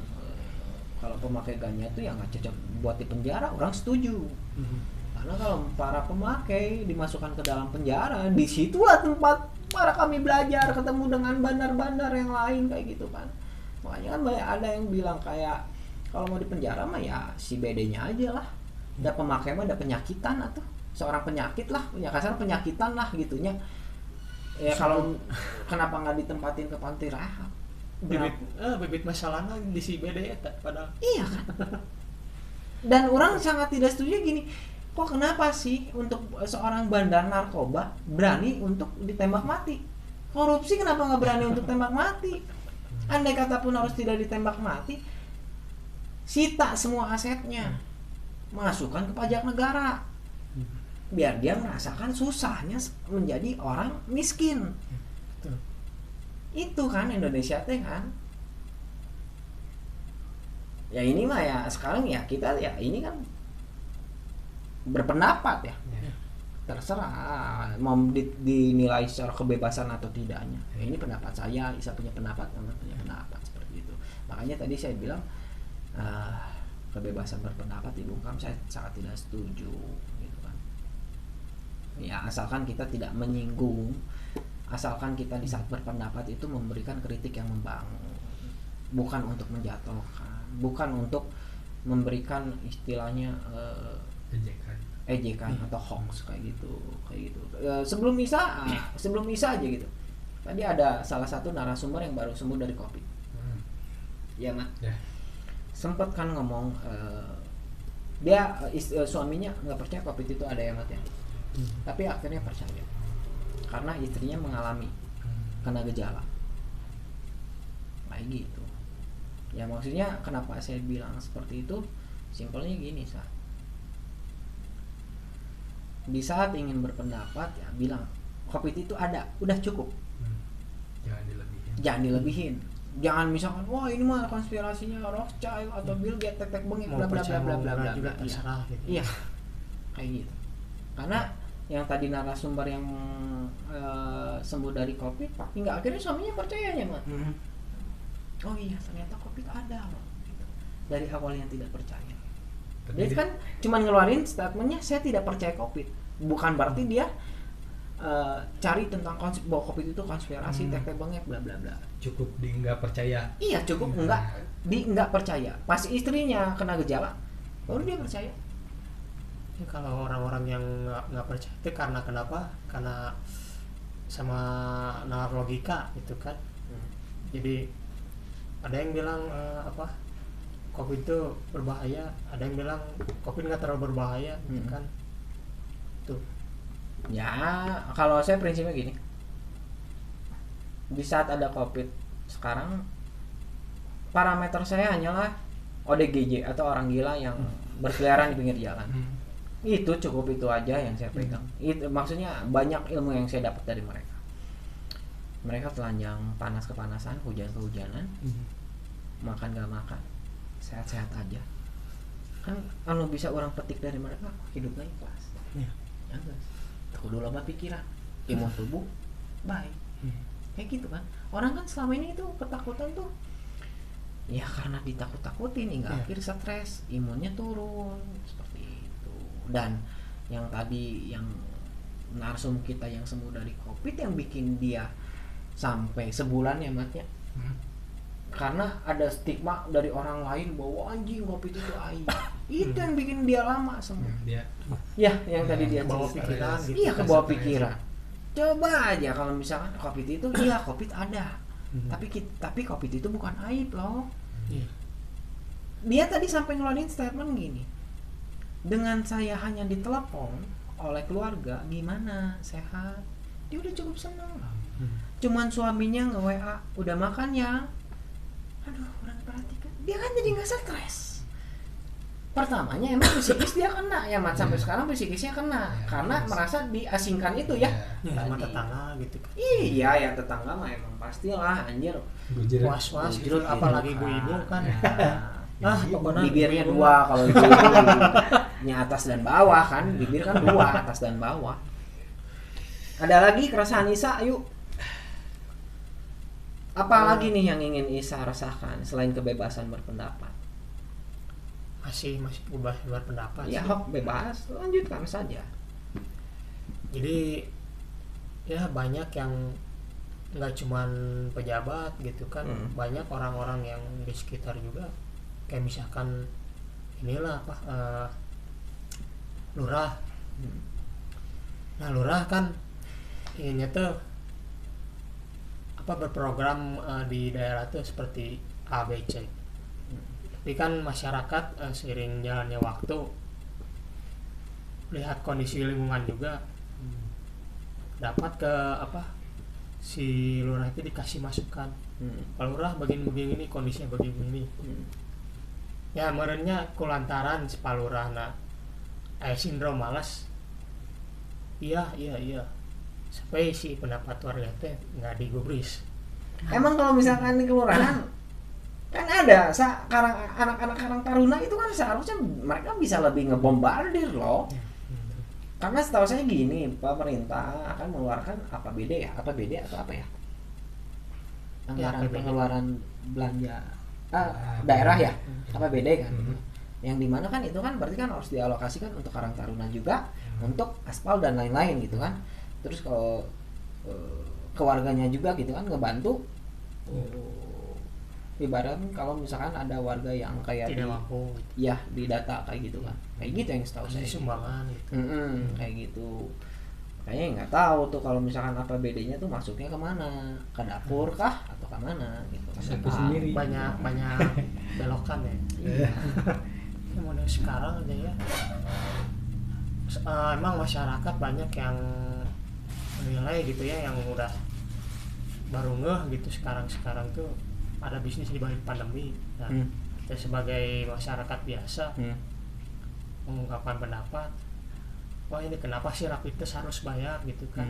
kalau pemakai ganja itu ya nggak cocok buat di penjara, orang setuju. Karena kalau para pemakai dimasukkan ke dalam penjara, disitulah tempat para kami belajar, ketemu dengan bandar-bandar yang lain kayak gitu kan. Makanya kan banyak ada yang bilang kayak kalau mau di penjara mah ya si BD-nya aja lah. Ada pemakai mah ada penyakitan atau seorang penyakit lah, punya kasar penyakitan lah gitunya. Ya kalau kenapa nggak ditempatin ke panti rehab? Bibit masalahnya di si BD eta padahal. Iya kan. Dan orang sangat tidak setuju gini. Kok kenapa sih untuk seorang bandar narkoba berani untuk ditembak mati? Korupsi kenapa nggak berani untuk tembak mati? Andai kata pun harus tidak ditembak mati, sita semua asetnya, masukkan ke pajak negara, biar dia merasakan susahnya menjadi orang miskin. Itu kan Indonesia teh kan. Ya ini mah ya sekarang ya kita ya ini kan berpendapat ya. Terserah mau dinilai secara kebebasan atau tidaknya. Ya, ini pendapat saya, Isa punya pendapat, teman punya pendapat seperti itu. Makanya tadi saya bilang kebebasan berpendapat dibungkam, saya sangat tidak setuju gitu kan. Ya asalkan kita tidak menyinggung, asalkan kita di saat berpendapat itu memberikan kritik yang membangun, bukan untuk menjatuhkan, bukan untuk memberikan istilahnya ejekan atau hoax kayak gitu. Sebelum Isa aja gitu. Tadi ada salah satu narasumber yang baru sembuh dari COVID. Ya Mat. Ya. Sempat kan ngomong dia suaminya nggak percaya COVID itu ada ya Mat ya. Tapi akhirnya percaya. Karena istrinya mengalami kena gejala. Kayak gitu. Ya maksudnya kenapa saya bilang seperti itu? Simpelnya gini, di saat ingin berpendapat ya bilang COVID itu ada, udah cukup. Jangan dilebihin. Jangan misalkan wah ini mah konspirasinya Rothschild atau Bill Gates tek bengek bla bla bla bla bla bla juga terserah gitu. Iya. Kayak gitu. Karena yang tadi narasumber yang sembuh dari COVID, hingga akhirnya suaminya percayanya, Mat. Oh iya, ternyata COVID ada loh. Gitu. Dari awal yang tidak percaya. Dia kan cuma ngeluarin statementnya saya tidak percaya COVID. Bukan berarti dia cari tentang konsep bahwa COVID itu konspirasi, tek bengek bla bla bla. Cukup di nggak percaya. Iya, cukup nggak percaya. Pas istrinya kena gejala, baru dia percaya. Ya, kalau orang-orang yang nggak percaya itu karena kenapa? Karena sama nalar logika gitu kan. Jadi ada yang bilang COVID itu berbahaya, ada yang bilang COVID nggak terlalu berbahaya, gitu kan? Tuh. Ya, kalau saya prinsipnya gini, di saat ada COVID sekarang, parameter saya hanyalah ODGJ atau orang gila yang berkeliaran di pinggir jalan. Itu cukup, itu aja yang saya pegang. Itu maksudnya banyak ilmu yang saya dapat dari mereka. Mereka telanjang panas kepanasan, hujan kehujanan, makan gak makan, sehat-sehat aja. Kan kalau bisa orang petik dari mereka, hidupnya ikhlas. Ya guys, kudu loba pikiran, imun tubuh baik. Kayak gitu kan. Orang kan selama ini itu ketakutan tuh ya karena ditakut-takutin hingga akhir stres, imunnya turun seperti itu. Dan yang tadi yang narsum kita yang sembuh dari COVID yang bikin dia sampai sebulan ya Matnya, karena ada stigma dari orang lain bahwa anjing COVID itu aib. Itu yang bikin dia lama semua. Ya, yang tadi dia bawa pikiran gitu. Iya, ke bawah pikiran. Coba aja kalau misalkan COVID itu iya COVID ada. Tapi COVID itu bukan aib loh. Dia tadi sampai ngeluarin statement gini. Dengan saya hanya ditelepon oleh keluarga, gimana? Sehat? Dia udah cukup senang loh. Cuman suaminya nge-WA, udah makan ya? aduh kurang perhatikan, dia kan jadi nggak stres. Pertamanya emang psikis dia kena ya Mat, sampai sekarang psikisnya kena karena merasa diasingkan itu ya. Ya sama Tadi. tetangga gitu kan. Iya ya tetangga mah emang pastilah anjir. Bujur. Was-was gitu, apalagi ibu-ibu kan. Nah, pokoknya bibirnya ibu-ibu dua kalau itu nya atas dan bawah kan, bibir kan dua atas dan bawah. Ada lagi keresahan Isa, yuk. Apa lagi nih yang ingin Isa rasakan selain kebebasan berpendapat? masih bebas berpendapat Ya, sih. bebas, lanjutkan saja. Jadi ya banyak yang nggak cuman pejabat gitu kan, banyak orang-orang yang di sekitar juga kayak misalkan inilah apa lurah. Nah lurah kan inginnya tuh apa berprogram di daerah tuh seperti A, B, C. Tapi kan masyarakat seiring jalannya waktu lihat kondisi lingkungan juga dapat ke apa si lurah itu dikasih masukan. Kalau lurah begini ini kondisinya begini. Ya merenya kulantaran si palurah na sindrom malas. Iya. Sampai si pendapat warga teh nggak digubris. Emang kalau misalkan di kelurahan kan ada anak-anak Karang Taruna itu kan seharusnya mereka bisa lebih ngebombardir loh. Karena setahu saya gini, pemerintah akan mengeluarkan APBD ya, APBD atau apa ya? Anggaran APBD. pengeluaran belanja daerah ya, APBD kan. Yang dimana kan itu kan berarti kan harus dialokasikan untuk Karang Taruna juga, untuk aspal dan lain-lain gitu kan. Terus kalau keluarganya juga gitu kan ngebantu. Ibarat kalau misalkan ada warga yang kayak Tidak mampu. ya di data kayak gitu kan, kayak gitu yang setahu saya. Sumbangan gitu. Kayak gitu. Kayaknya nggak tahu tuh kalau misalkan APBD-nya tuh masuknya kemana, ke dapur kah atau kemana gitu. Satu Nggak tahu. sendiri. Banyak belokan ya. Ya model sekarang aja ya. Emang masyarakat banyak yang menilai gitu ya, yang udah baru ngeh gitu sekarang tuh ada bisnis di balik pandemi. Nah, kita sebagai masyarakat biasa mengungkapkan pendapat, wah ini kenapa sih rapid test harus bayar gitu kan?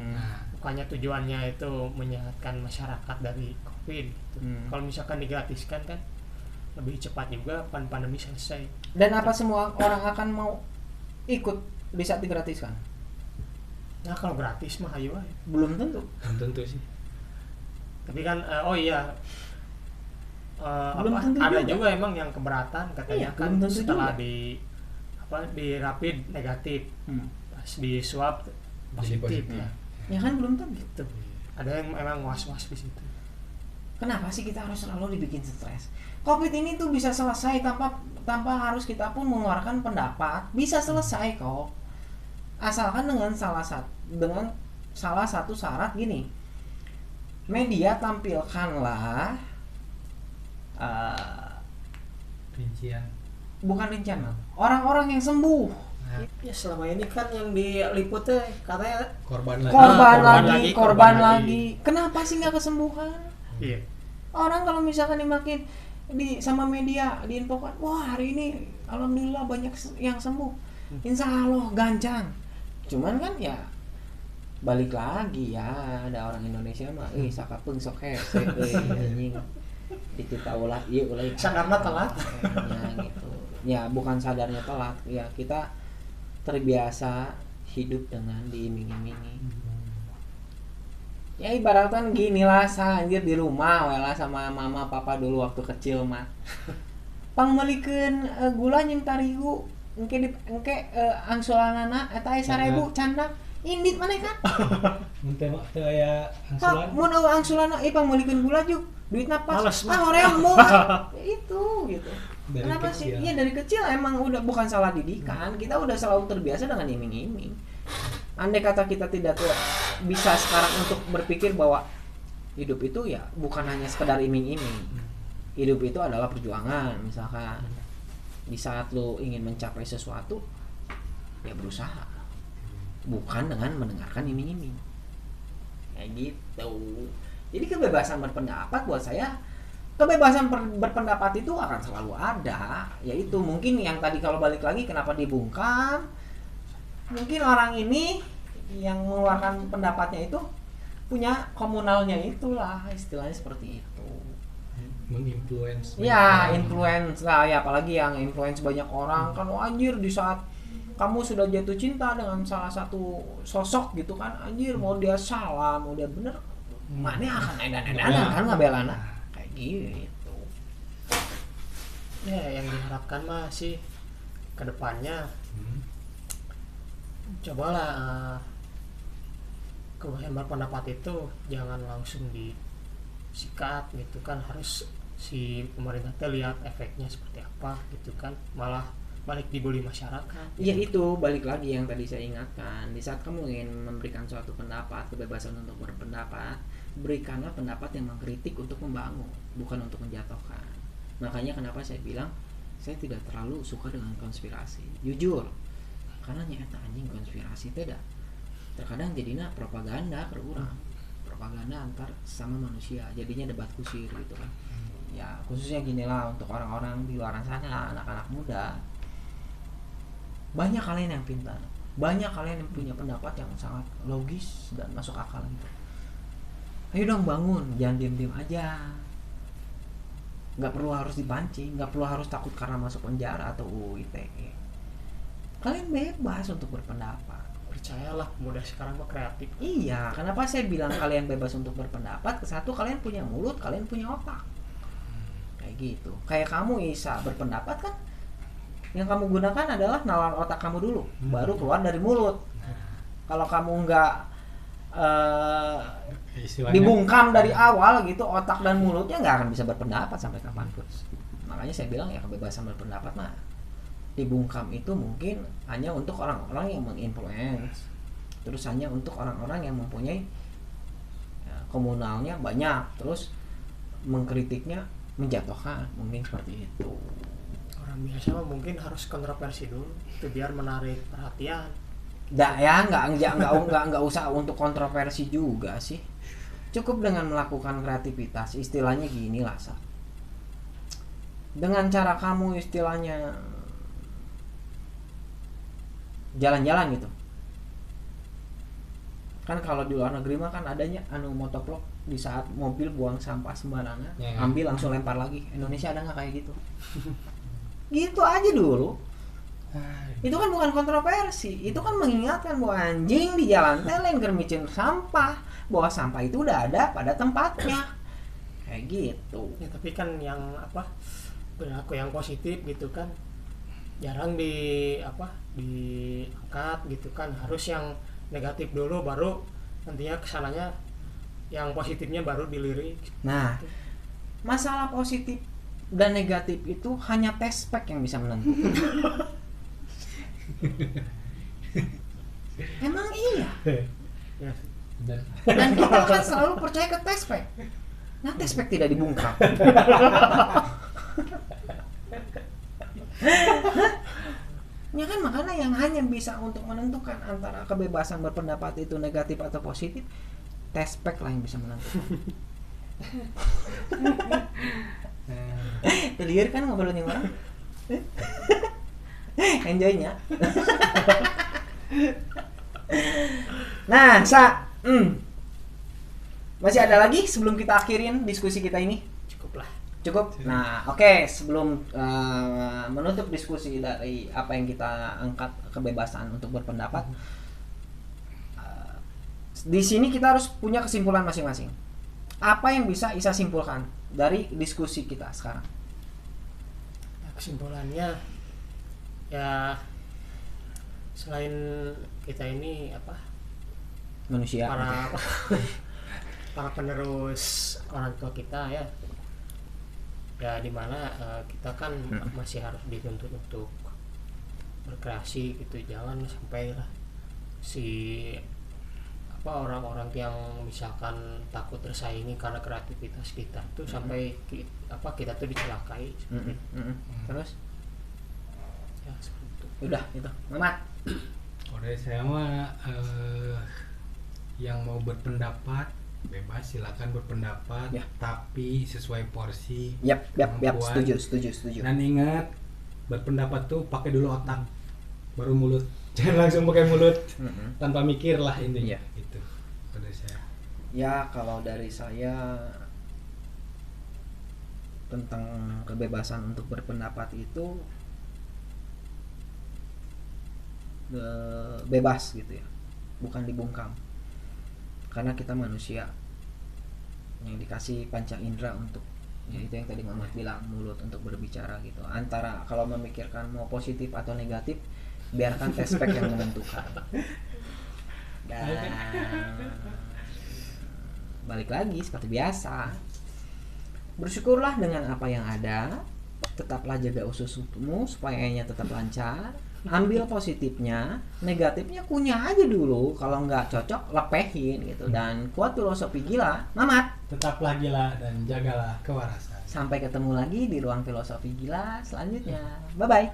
Bukannya tujuannya itu menyehatkan masyarakat dari COVID gitu. Kalau misalkan digratiskan kan lebih cepat juga pandemi selesai. Dan apa semua orang akan mau ikut di saat digratiskan? Nah kalau gratis mah ayo aja. Belum tentu. Belum tentu sih. Tapi kan Belum apa, tentu ada juga. juga emang yang keberatan katanya Iya, kan belum tentu setelah juga. di rapid negatif, pas di swab positif positif. ya. Ya kan belum tentu. Gitu. Ada yang emang was-was di situ. Kenapa sih kita harus selalu dibikin stres? COVID ini tuh bisa selesai tanpa harus kita pun mengeluarkan pendapat. Bisa selesai kok. Asalkan dengan salah satu syarat gini. Media tampilkanlah Rincian. bukan rencana orang-orang yang sembuh. Ya selama ini kan yang diliput teh katanya Korban lagi. Korban lagi. Kenapa sih nggak kesembuhan? iya. Orang kalau misalkan dimakin sama media diinfokan, wah hari ini alhamdulillah banyak yang sembuh, insya Allah gancang. Cuman kan ya balik lagi ya, ada orang Indonesia mah sakapeung sok hese anjing ditita ulah ieu ulah Sadarna telat. ya gitu. Ya bukan sadarnya telat, ya kita terbiasa hidup dengan diiming-imingi. Ya ibaratkan gini lah, anjir di rumah lah sama mama papa dulu waktu kecil mah. Pangmelikeun gula jeung tarigu engke angsulanana eta 1000 candak indit maneh kan. Mun teh mah teu aya angsulan. Mun angsulana pangmelikeun gula juk duitna pas. Males, Hoream moal. Itu gitu. Dari Kenapa kecil. sih? Iya dari kecil emang udah bukan salah didikan. Kita udah selalu terbiasa dengan iming-iming. Andai kata kita tidak bisa sekarang untuk berpikir bahwa hidup itu ya bukan hanya sekedar iming-iming. Hidup itu adalah perjuangan. Misalkan di saat lo ingin mencapai sesuatu, ya berusaha. Bukan dengan mendengarkan iming-iming. Kayak gitu. Jadi kebebasan berpendapat buat saya kebebasan berpendapat itu akan selalu ada, yaitu mungkin yang tadi kalau balik lagi kenapa dibungkam, mungkin orang ini yang mengeluarkan pendapatnya itu punya komunalnya itulah, istilahnya seperti itu. Menginfluence. Ya, influence lah ya, apalagi yang influence banyak orang kan, anjir di saat kamu sudah jatuh cinta dengan salah satu sosok gitu kan, anjir mau dia salah, mau dia bener, mana akan edan-edanan kan ngabelana kayak gitu. Ya yang diharapkan mah sih kedepannya cobalah kebebasan berpendapat itu jangan langsung disikat gitu kan, harus si pemerintah lihat efeknya seperti apa gitu kan, malah balik dibully masyarakat. Iya itu balik lagi yang tadi saya ingatkan, di saat kamu ingin memberikan suatu pendapat, kebebasan untuk berpendapat, berikanlah pendapat yang mengkritik untuk membangun, bukan untuk menjatuhkan. Makanya kenapa saya bilang saya tidak terlalu suka dengan konspirasi, jujur, karena nyata anjing konspirasi tidak terkadang jadinya propaganda ke orang, propaganda antar sama manusia, jadinya debat kusir gitu kan. Ya khususnya gini lah untuk orang-orang di luar sana, anak-anak muda, banyak kalian yang pintar, banyak kalian yang punya pendapat yang sangat logis dan masuk akal gitu. Ayo dong bangun, jangan diam-diam aja, nggak perlu harus dipancing, nggak perlu harus takut karena masuk penjara atau UU ITE. Kalian bebas untuk berpendapat. Percayalah mudah sekarang mah kreatif. Iya, kenapa saya bilang kalian bebas untuk berpendapat? Satu, kalian punya mulut, kalian punya otak. Kayak gitu. Kayak kamu Isa berpendapat kan, yang kamu gunakan adalah nalar otak kamu dulu, baru keluar dari mulut. Kalau kamu nggak dibungkam dari awal gitu, otak dan mulutnya nggak akan bisa berpendapat sampai kapanpun. Makanya saya bilang ya kebebasan berpendapat mah dibungkam itu mungkin hanya untuk orang-orang yang menginfluence, terus hanya untuk orang-orang yang mempunyai ya, komunalnya banyak, terus mengkritiknya menjatuhkan, mungkin seperti itu. Orang biasa mah mungkin harus kontroversi dulu itu biar menarik perhatian. Nggak usah untuk kontroversi juga sih, cukup dengan melakukan kreativitas, istilahnya gini lah Sa. Dengan cara kamu istilahnya jalan-jalan gitu kan, kalau di luar negeri mah kan adanya motovlog di saat mobil buang sampah sembarangan ya, ambil langsung lempar lagi. Indonesia ada nggak kayak gitu? Gitu aja dulu. Itu kan bukan kontroversi, itu kan mengingatkan bahwa anjing di jalan lain germicin sampah, bahwa sampah itu udah ada pada tempatnya kayak gitu ya. Tapi kan yang perilaku yang positif gitu kan jarang diangkat gitu kan, harus yang negatif dulu baru nantinya kesananya yang positifnya baru dilirik. Nah, masalah positif dan negatif itu hanya tespek yang bisa menentukan. Emang iya. Ya. Dan kita akan selalu percaya ke tespek. Nah, tespek tidak dibungkam. Ya kan, makanya yang hanya bisa untuk menentukan antara kebebasan berpendapat itu negatif atau positif, tespek lah yang bisa menentukan. Telir kan ngobrolin orang. Enjoy-nya. Nah, masih ada lagi sebelum kita akhirin diskusi kita ini? Cukup. Nah, oke. Sebelum menutup diskusi dari apa yang kita angkat, kebebasan untuk berpendapat, di sini kita harus punya kesimpulan masing-masing. Apa yang bisa Isa simpulkan dari diskusi kita sekarang? Kesimpulannya ya, selain kita ini Manusia. Para penerus orang tua kita ya dimana kita kan masih harus dituntut untuk berkreasi gitu, jangan sampai lah orang-orang yang misalkan takut tersaingi karena kreativitas kita tuh sampai kita tuh dicelakai. Terus ya seperti itu. Udah itu Mamat. Kalau saya mah yang mau berpendapat bebas, silakan berpendapat, Ya. tapi sesuai porsi. Yap, Kemampuan. setuju. Dan ingat, berpendapat tuh pakai dulu otak, baru mulut. Jangan langsung pakai mulut Mm-mm. tanpa mikir lah intinya. Iya. Gitu. Pada saya. Ya kalau dari saya tentang kebebasan untuk berpendapat itu bebas gitu ya, bukan dibungkam, karena kita manusia yang dikasih panca indera untuk, ya itu yang tadi Muhammad bilang, mulut untuk berbicara gitu. Antara kalau memikirkan mau positif atau negatif, biarkan tespek yang menentukan. Dan balik lagi seperti biasa, bersyukurlah dengan apa yang ada, tetaplah jaga ususmu supaya nya tetap lancar. Ambil positifnya, negatifnya kunyah aja dulu, kalau nggak cocok lepehin gitu. Dan kuat filosofi gila, Mamat. Tetaplah gila dan jagalah kewarasan. Sampai ketemu lagi di ruang filosofi gila selanjutnya. Bye bye.